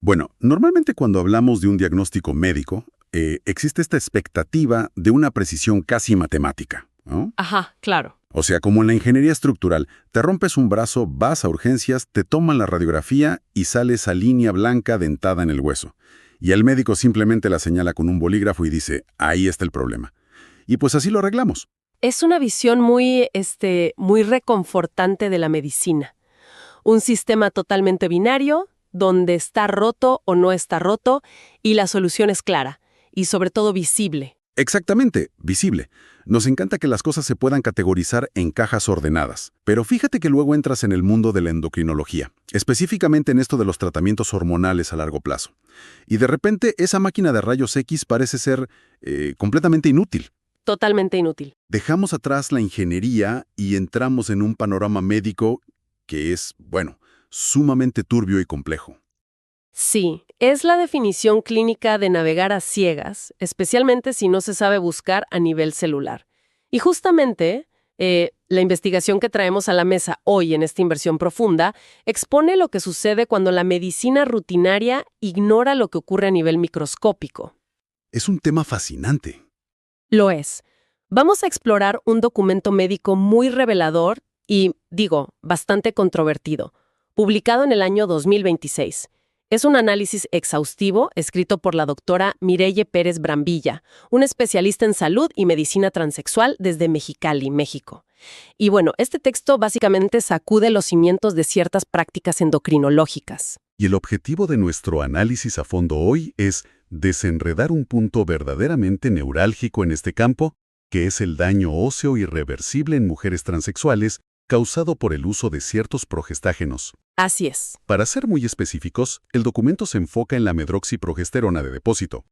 Bueno, normalmente cuando hablamos de un diagnóstico médico, existe esta expectativa de una precisión casi matemática, ¿no? Ajá, claro. O sea, como en la ingeniería estructural, te rompes un brazo, vas a urgencias, te toman la radiografía y sale esa línea blanca dentada en el hueso. Y el médico simplemente la señala con un bolígrafo y dice, ahí está el problema. Y pues así lo arreglamos. Es una visión muy reconfortante de la medicina. Un sistema totalmente binario, donde está roto o no está roto, y la solución es clara, y sobre todo visible. Exactamente, visible. Nos encanta que las cosas se puedan categorizar en cajas ordenadas. Pero fíjate que luego entras en el mundo de la endocrinología, específicamente en esto de los tratamientos hormonales a largo plazo. Y de repente esa máquina de rayos X parece ser completamente inútil. Totalmente inútil. Dejamos atrás la ingeniería y entramos en un panorama médico que es, bueno, sumamente turbio y complejo. Sí, es la definición clínica de navegar a ciegas, especialmente si no se sabe buscar a nivel celular. Y justamente, la investigación que traemos a la mesa hoy en esta inversión profunda expone lo que sucede cuando la medicina rutinaria ignora lo que ocurre a nivel microscópico. Es un tema fascinante. Lo es. Vamos a explorar un documento médico muy revelador y, bastante controvertido, publicado en el año 2026. Es un análisis exhaustivo escrito por la doctora Mireille Pérez Brambilla, una especialista en salud y medicina transexual desde Mexicali, México. Y bueno, este texto básicamente sacude los cimientos de ciertas prácticas endocrinológicas. Y el objetivo de nuestro análisis a fondo hoy es desenredar un punto verdaderamente neurálgico en este campo, que es el daño óseo irreversible en mujeres transexuales causado por el uso de ciertos progestágenos. Así es. Para ser muy específicos, el documento se enfoca en la medroxiprogesterona de depósito.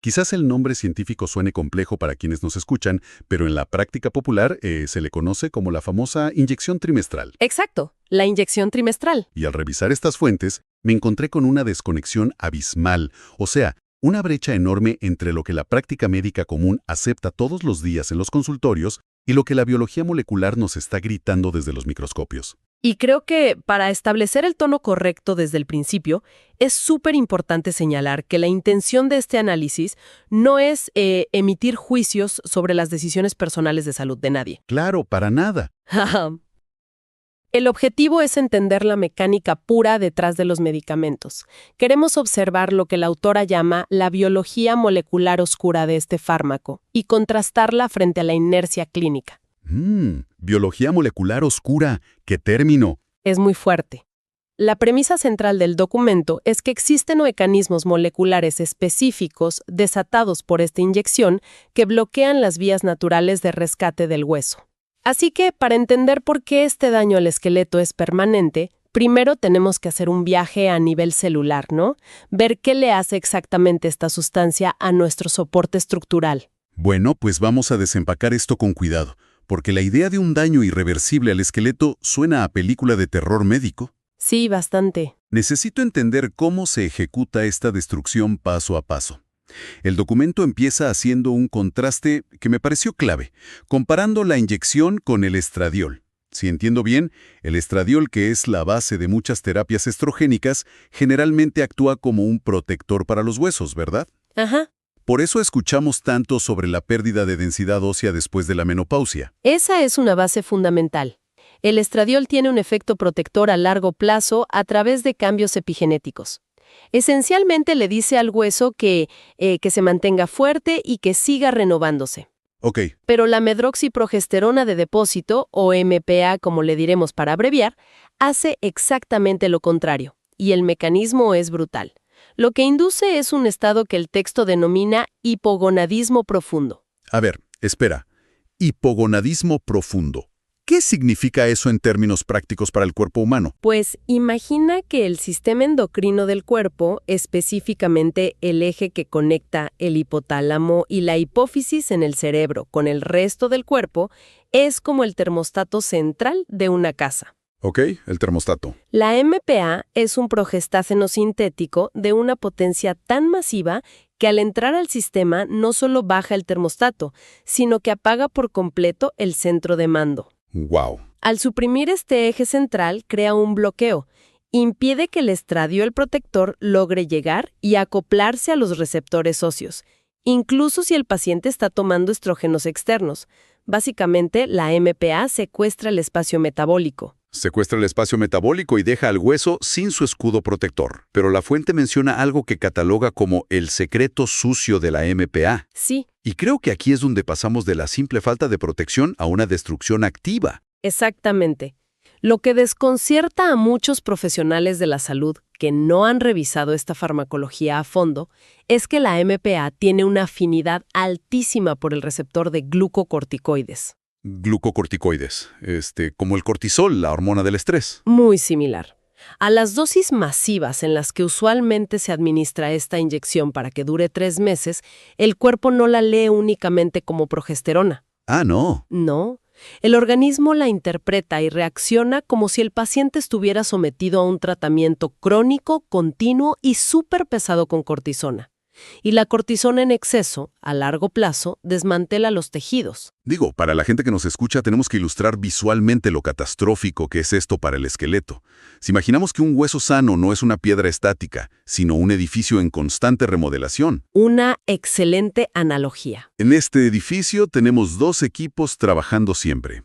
Quizás el nombre científico suene complejo para quienes nos escuchan, pero en la práctica popular se le conoce como la famosa inyección trimestral. Exacto, la inyección trimestral. Y al revisar estas fuentes, me encontré con una desconexión abismal, o sea, una brecha enorme entre lo que la práctica médica común acepta todos los días en los consultorios y lo que la biología molecular nos está gritando desde los microscopios. Y creo que para establecer el tono correcto desde el principio, es súper importante señalar que la intención de este análisis no es emitir juicios sobre las decisiones personales de salud de nadie. Claro, para nada. El objetivo es entender la mecánica pura detrás de los medicamentos. Queremos observar lo que la autora llama la biología molecular oscura de este fármaco y contrastarla frente a la inercia clínica. Biología molecular oscura. ¿Qué término? Es muy fuerte. La premisa central del documento es que existen mecanismos moleculares específicos desatados por esta inyección que bloquean las vías naturales de rescate del hueso. Así que, para entender por qué este daño al esqueleto es permanente, primero tenemos que hacer un viaje a nivel celular, ¿no? Ver qué le hace exactamente esta sustancia a nuestro soporte estructural. Bueno, pues vamos a desempacar esto con cuidado, porque la idea de un daño irreversible al esqueleto suena a película de terror médico. Sí, bastante. Necesito entender cómo se ejecuta esta destrucción paso a paso. El documento empieza haciendo un contraste que me pareció clave, comparando la inyección con el estradiol. Si entiendo bien, el estradiol, que es la base de muchas terapias estrogénicas, generalmente actúa como un protector para los huesos, ¿verdad? Ajá. Por eso escuchamos tanto sobre la pérdida de densidad ósea después de la menopausia. Esa es una base fundamental. El estradiol tiene un efecto protector a largo plazo a través de cambios epigenéticos. Esencialmente le dice al hueso que se mantenga fuerte y que siga renovándose. Ok. Pero la medroxiprogesterona de depósito, o MPA como le diremos para abreviar, hace exactamente lo contrario, y el mecanismo es brutal. Lo que induce es un estado que el texto denomina hipogonadismo profundo. A ver, espera. Hipogonadismo profundo. ¿Qué significa eso en términos prácticos para el cuerpo humano? Pues imagina que el sistema endocrino del cuerpo, específicamente el eje que conecta el hipotálamo y la hipófisis en el cerebro con el resto del cuerpo, es como el termostato central de una casa. Ok, el termostato. La MPA es un progestágeno sintético de una potencia tan masiva que al entrar al sistema no solo baja el termostato, sino que apaga por completo el centro de mando. Wow. Al suprimir este eje central, crea un bloqueo, impide que el estradiol protector logre llegar y acoplarse a los receptores óseos, incluso si el paciente está tomando estrógenos externos. Básicamente, la MPA secuestra el espacio metabólico. Secuestra el espacio metabólico y deja al hueso sin su escudo protector. Pero la fuente menciona algo que cataloga como el secreto sucio de la MPA. Sí, Y creo que aquí es donde pasamos de la simple falta de protección a una destrucción activa. exactamente. Lo que desconcierta a muchos profesionales de la salud que no han revisado esta farmacología a fondo es que la MPA tiene una afinidad altísima por el receptor de glucocorticoides. Glucocorticoides, como el cortisol, la hormona del estrés. Muy similar. A las dosis masivas en las que usualmente se administra esta inyección para que dure 3 meses, el cuerpo no la lee únicamente como progesterona. Ah, no. No. El organismo la interpreta y reacciona como si el paciente estuviera sometido a un tratamiento crónico, continuo y súper pesado con cortisona. Y la cortisona en exceso, a largo plazo, desmantela los tejidos. Digo, para la gente que nos escucha tenemos que ilustrar visualmente lo catastrófico que es esto para el esqueleto. Si imaginamos que un hueso sano no es una piedra estática, sino un edificio en constante remodelación. Una excelente analogía. En este edificio tenemos 2 equipos trabajando siempre.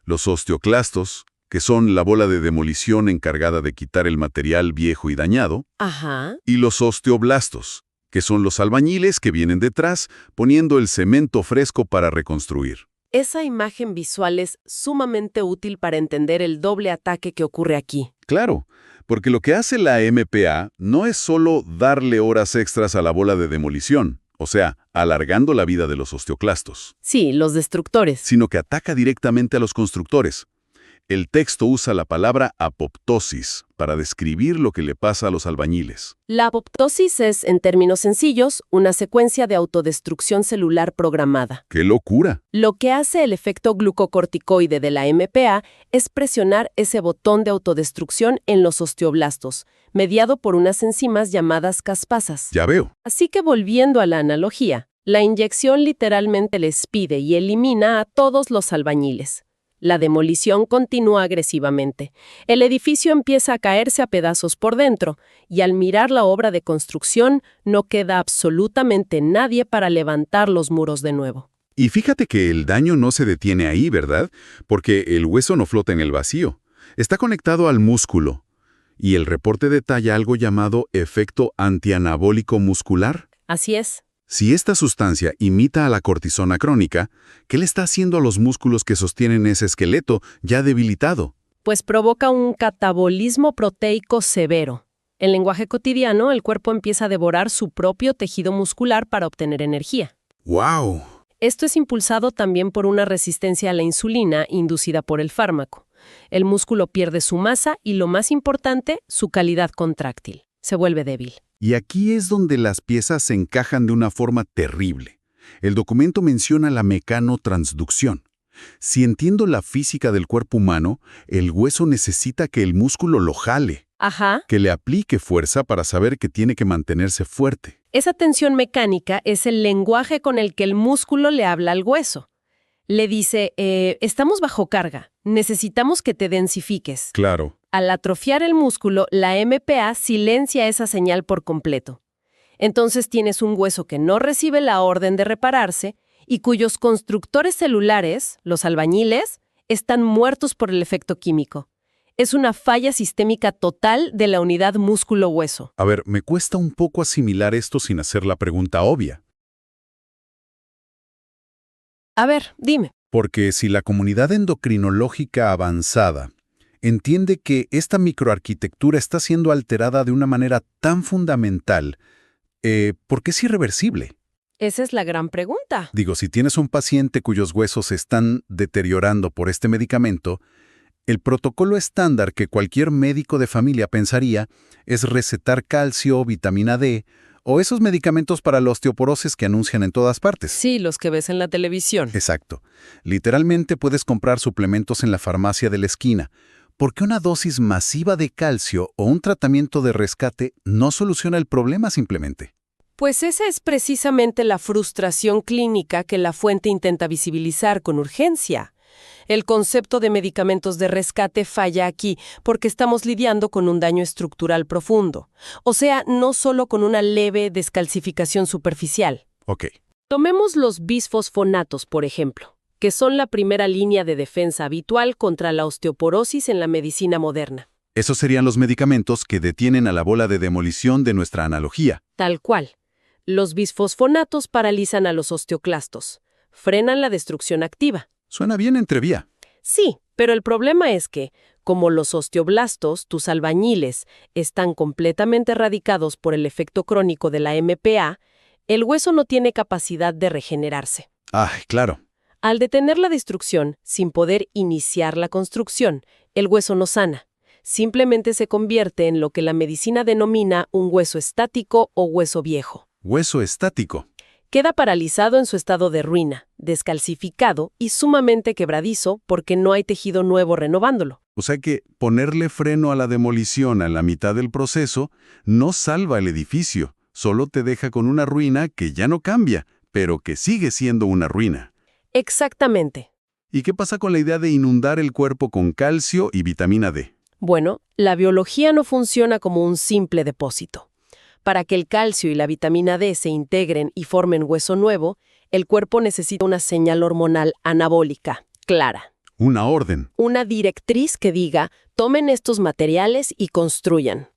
Los osteoclastos, que son la bola de demolición encargada de quitar el material viejo y dañado, Ajá. y los osteoblastos, que son los albañiles que vienen detrás poniendo el cemento fresco para reconstruir. Esa imagen visual es sumamente útil para entender el doble ataque que ocurre aquí. Claro, porque lo que hace la MPA no es solo darle horas extras a la bola de demolición, o sea, alargando la vida de los osteoclastos, Sí, los destructores. sino que ataca directamente a los constructores. El texto usa la palabra apoptosis para describir lo que le pasa a los albañiles. La apoptosis es, en términos sencillos, una secuencia de autodestrucción celular programada. ¡Qué locura! Lo que hace el efecto glucocorticoide de la MPA es presionar ese botón de autodestrucción en los osteoblastos, mediado por unas enzimas llamadas caspasas. Ya veo. Así que volviendo a la analogía, la inyección literalmente les pide y elimina a todos los albañiles. La demolición continúa agresivamente. El edificio empieza a caerse a pedazos por dentro, y al mirar la obra de construcción, no queda absolutamente nadie para levantar los muros de nuevo. Y fíjate que el daño no se detiene ahí, ¿verdad? Porque el hueso no flota en el vacío. Está conectado al músculo. Y el reporte detalla algo llamado efecto antianabólico muscular. Así es. Si esta sustancia imita a la cortisona crónica, ¿qué le está haciendo a los músculos que sostienen ese esqueleto ya debilitado? Pues provoca un catabolismo proteico severo. En lenguaje cotidiano, el cuerpo empieza a devorar su propio tejido muscular para obtener energía. ¡Wow! Esto es impulsado también por una resistencia a la insulina inducida por el fármaco. El músculo pierde su masa y, lo más importante, su calidad contráctil. Se vuelve débil. Y aquí es donde las piezas se encajan de una forma terrible. El documento menciona la mecanotransducción. Si entiendo la física del cuerpo humano, el hueso necesita que el músculo lo jale, Ajá. que le aplique fuerza para saber que tiene que mantenerse fuerte. Esa tensión mecánica es el lenguaje con el que el músculo le habla al hueso. Le dice, estamos bajo carga, necesitamos que te densifiques. Claro. Al atrofiar el músculo, la MPA silencia esa señal por completo. Entonces tienes un hueso que no recibe la orden de repararse y cuyos constructores celulares, los albañiles, están muertos por el efecto químico. Es una falla sistémica total de la unidad músculo-hueso. A ver, me cuesta un poco asimilar esto sin hacer la pregunta obvia. A ver, dime. Porque si la comunidad endocrinológica avanzada entiende que esta microarquitectura está siendo alterada de una manera tan fundamental, ¿por qué es irreversible? Esa es la gran pregunta. Digo, si tienes un paciente cuyos huesos se están deteriorando por este medicamento, el protocolo estándar que cualquier médico de familia pensaría es recetar calcio, vitamina D o esos medicamentos para la osteoporosis que anuncian en todas partes. Sí, los que ves en la televisión. Exacto. Literalmente puedes comprar suplementos en la farmacia de la esquina. ¿Por qué una dosis masiva de calcio o un tratamiento de rescate no soluciona el problema simplemente? Pues esa es precisamente la frustración clínica que la fuente intenta visibilizar con urgencia. El concepto de medicamentos de rescate falla aquí porque estamos lidiando con un daño estructural profundo. O sea, no solo con una leve descalcificación superficial. Ok. Tomemos los bisfosfonatos, por ejemplo, que son la primera línea de defensa habitual contra la osteoporosis en la medicina moderna. Esos serían los medicamentos que detienen a la bola de demolición de nuestra analogía. Tal cual. Los bisfosfonatos paralizan a los osteoclastos, frenan la destrucción activa. Suena bien entrevía. Sí, pero el problema es que, como los osteoblastos, tus albañiles, están completamente erradicados por el efecto crónico de la MPA, el hueso no tiene capacidad de regenerarse. Ay, claro. Al detener la destrucción, sin poder iniciar la construcción, el hueso no sana. Simplemente se convierte en lo que la medicina denomina un hueso estático o hueso viejo. Hueso estático. Queda paralizado en su estado de ruina, descalcificado y sumamente quebradizo porque no hay tejido nuevo renovándolo. O sea que ponerle freno a la demolición a la mitad del proceso no salva el edificio, solo te deja con una ruina que ya no cambia, pero que sigue siendo una ruina. Exactamente. ¿Y qué pasa con la idea de inundar el cuerpo con calcio y vitamina D? Bueno, la biología no funciona como un simple depósito. Para que el calcio y la vitamina D se integren y formen hueso nuevo, el cuerpo necesita una señal hormonal anabólica, clara. Una orden. Una directriz que diga, tomen estos materiales y construyan.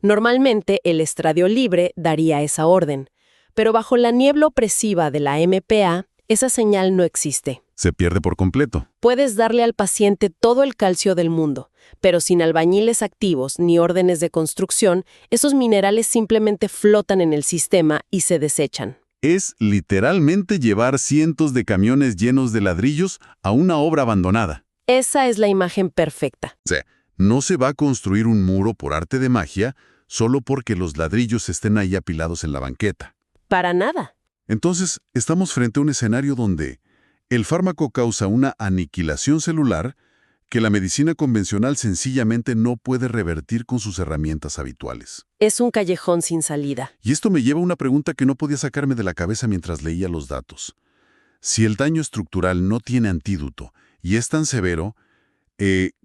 Normalmente, el estradiol libre daría esa orden, pero bajo la niebla opresiva de la MPA, esa señal no existe. Se pierde por completo. Puedes darle al paciente todo el calcio del mundo, pero sin albañiles activos ni órdenes de construcción, esos minerales simplemente flotan en el sistema y se desechan. Es literalmente llevar cientos de camiones llenos de ladrillos a una obra abandonada. Esa es la imagen perfecta. O sea, no se va a construir un muro por arte de magia solo porque los ladrillos estén ahí apilados en la banqueta. Para nada. Entonces, estamos frente a un escenario donde el fármaco causa una aniquilación celular que la medicina convencional sencillamente no puede revertir con sus herramientas habituales. Es un callejón sin salida. Y esto me lleva a una pregunta que no podía sacarme de la cabeza mientras leía los datos. Si el daño estructural no tiene antídoto y es tan severo,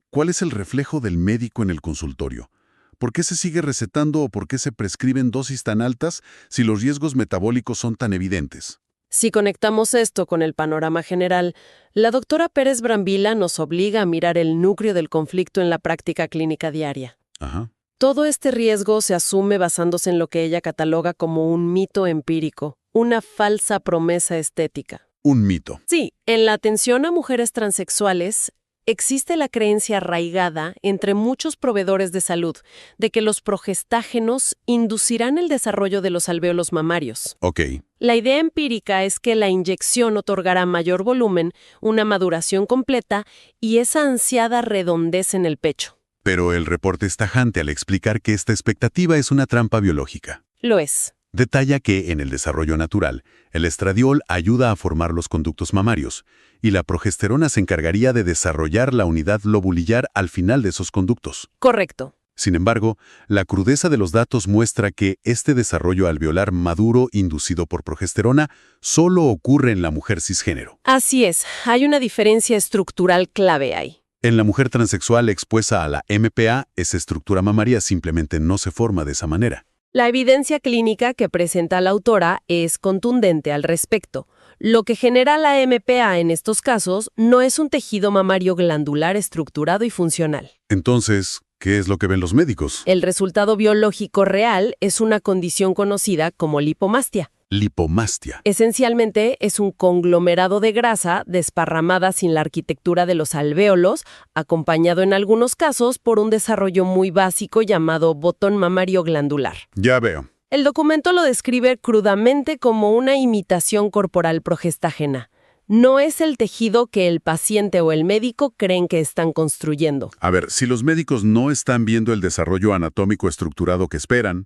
¿cuál es el reflejo del médico en el consultorio? ¿Por qué se sigue recetando o por qué se prescriben dosis tan altas si los riesgos metabólicos son tan evidentes? Si conectamos esto con el panorama general, la doctora Pérez Brambila nos obliga a mirar el núcleo del conflicto en la práctica clínica diaria. Ajá. Todo este riesgo se asume basándose en lo que ella cataloga como un mito empírico, una falsa promesa estética. Un mito. Sí, en la atención a mujeres transexuales existe la creencia arraigada entre muchos proveedores de salud de que los progestágenos inducirán el desarrollo de los alvéolos mamarios. Ok. La idea empírica es que la inyección otorgará mayor volumen, una maduración completa y esa ansiada redondez en el pecho. Pero el reporte es tajante al explicar que esta expectativa es una trampa biológica. Lo es. Detalla que, en el desarrollo natural, el estradiol ayuda a formar los conductos mamarios, y la progesterona se encargaría de desarrollar la unidad lobulillar al final de esos conductos. Correcto. Sin embargo, la crudeza de los datos muestra que este desarrollo alveolar maduro inducido por progesterona solo ocurre en la mujer cisgénero. Así es, hay una diferencia estructural clave ahí. En la mujer transexual expuesta a la MPA, esa estructura mamaria simplemente no se forma de esa manera. La evidencia clínica que presenta la autora es contundente al respecto. Lo que genera la MPA en estos casos no es un tejido mamario glandular estructurado y funcional. Entonces, ¿qué es lo que ven los médicos? El resultado biológico real es una condición conocida como lipomastia. Lipomastia. Esencialmente es un conglomerado de grasa desparramada sin la arquitectura de los alvéolos, acompañado en algunos casos por un desarrollo muy básico llamado botón mamario glandular. Ya veo. El documento lo describe crudamente como una imitación corporal progestágena. No es el tejido que el paciente o el médico creen que están construyendo. A ver, si los médicos no están viendo el desarrollo anatómico estructurado que esperan,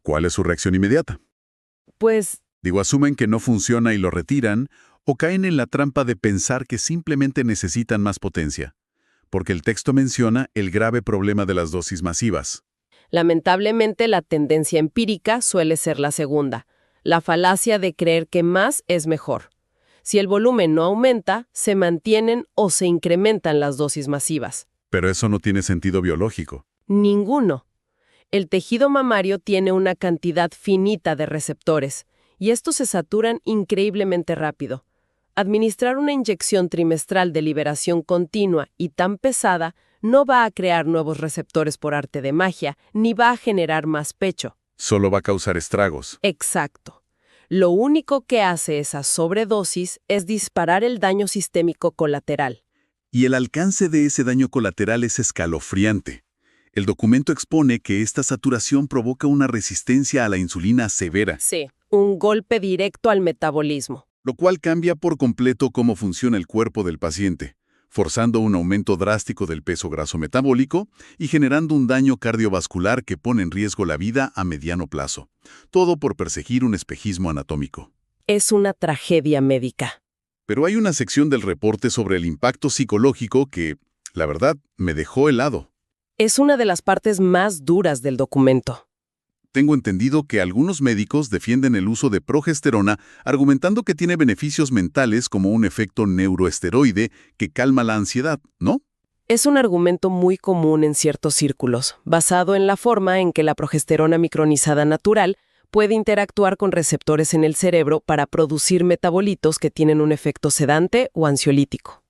¿cuál es su reacción inmediata? Pues, Asumen que no funciona y lo retiran, o caen en la trampa de pensar que simplemente necesitan más potencia, porque el texto menciona el grave problema de las dosis masivas. lamentablemente, la tendencia empírica suele ser la segunda, la falacia de creer que más es mejor. Si el volumen no aumenta, se mantienen o se incrementan las dosis masivas. Pero eso no tiene sentido biológico. Ninguno. El tejido mamario tiene una cantidad finita de receptores, y estos se saturan increíblemente rápido. Administrar una inyección trimestral de liberación continua y tan pesada no va a crear nuevos receptores por arte de magia, ni va a generar más pecho. Solo va a causar estragos. Exacto. Lo único que hace esa sobredosis es disparar el daño sistémico colateral. Y el alcance de ese daño colateral es escalofriante. El documento expone que esta saturación provoca una resistencia a la insulina severa, Sí, un golpe directo al metabolismo. lo cual cambia por completo cómo funciona el cuerpo del paciente, forzando un aumento drástico del peso graso metabólico y generando un daño cardiovascular que pone en riesgo la vida a mediano plazo. Todo por perseguir un espejismo anatómico. Es una tragedia médica. Pero hay una sección del reporte sobre el impacto psicológico que, la verdad, me dejó helado. Es una de las partes más duras del documento. Tengo entendido que algunos médicos defienden el uso de progesterona argumentando que tiene beneficios mentales como un efecto neuroesteroide que calma la ansiedad, ¿no? Es un argumento muy común en ciertos círculos, basado en la forma en que la progesterona micronizada natural puede interactuar con receptores en el cerebro para producir metabolitos que tienen un efecto sedante o ansiolítico.